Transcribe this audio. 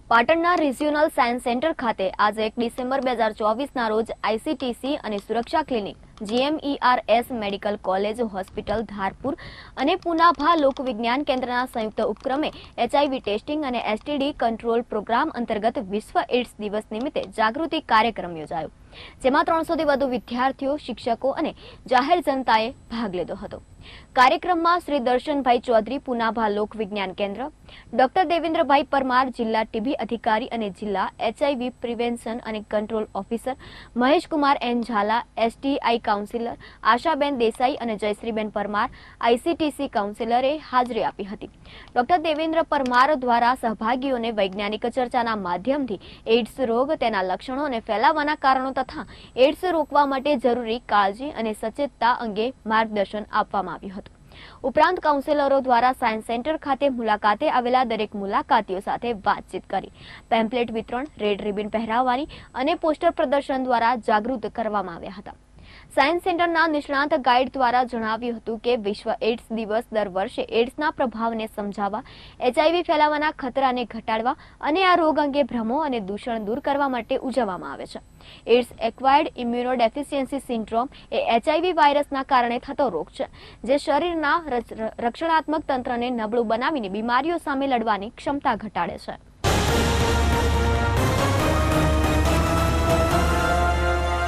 પાટણના regional science centre ખાતે આજે 1 ડિસેમ્બર 2024ના રોજ આઈસીટીસી અને સુરક્ષા clinic, GMERS medical college hospital Dharpur અને પુનાભા લોકવિજ્ઞાન કેન્દ્રના સંયુક્ત ઉપક્રમે HIV ટેસ્ટિંગ અને STD કંટ્રોલ પ્રોગ્રામ અંતર્ગત વિશ્વ એઇડ્સ દિવસ નિમિત્તે જાગૃતિ કાર્યક્રમ યોજાયો, જેમાં 300થી વધુ વિદ્યાર્થીઓ, શિક્ષકો અને જાહેર જનતાએ ભાગ લીધો હતો। કાર્યક્રમમાં શ્રી દર્શનભાઈ ચૌધરી, પુનાભા લોકવિજ્ઞાન કેન્દ્ર, ડોક્ટર દેવેન્દ્રભાઈ પરમાર, જિલ્લા ટીબી અધિકારી અને જિલ્લા HIV પ્રિવેન્શન અને control officer, Maheshkumar N Zala, STI counsellor Ashaben Desai અને જયશ્રીબેન પરમાર, ICTC કાઉન્સિલરે હાજરી આપી હતી। ડોક્ટર દેવેન્દ્ર પરમાર દ્વારા સહભાગીઓને વૈજ્ઞાનિક ચર્ચાના માધ્યમથી એઇડ્સ રોગ, તેના લક્ષણો અને ફેલાવાના કારણો તથા એઇડ્સ રોકવા માટે જરૂરી કાળજી અને સચેતતા અંગે માર્ગદર્શન આપવામાં આવ્યું હતું। ઉપરાંત કાઉન્સિલરો દ્વારા સાયન્સ સેન્ટર ખાતે મુલાકાતે આવેલા દરેક મુલાકાતીઓ સાથે વાતચીત કરી પેમ્પલેટ વિતરણ, રેડ રિબન પહેરાવવાની અને પોસ્ટર પ્રદર્શન દ્વારા જાગૃત કરવામાં આવ્યા હતા। સાયન્સ સેન્ટરના નિષ્ણાત ગાઈડ દ્વારા જણાવ્યું હતું કે વિશ્વ એઇડ્સ દિવસ દર વર્ષે એઇડ્સના પ્રભાવને સમજાવવા, HIV ફેલાવાના ખતરાને ઘટાડવા અને આ રોગ અંગે ભ્રમો અને દૂષણ દૂર કરવા માટે ઉજવવામાં આવે છે। એઇડ્સ એક્વાયર્ડ ઇમ્યુનોડેફિશિયન્સી સિન્ડ્રોમ એ HIV વાયરસના કારણે થતો રોગ છે, જે શરીરના રક્ષણાત્મક તંત્રને નબળું બનાવીને બીમારીઓ સામે લડવાની ક્ષમતા ઘટાડે છે।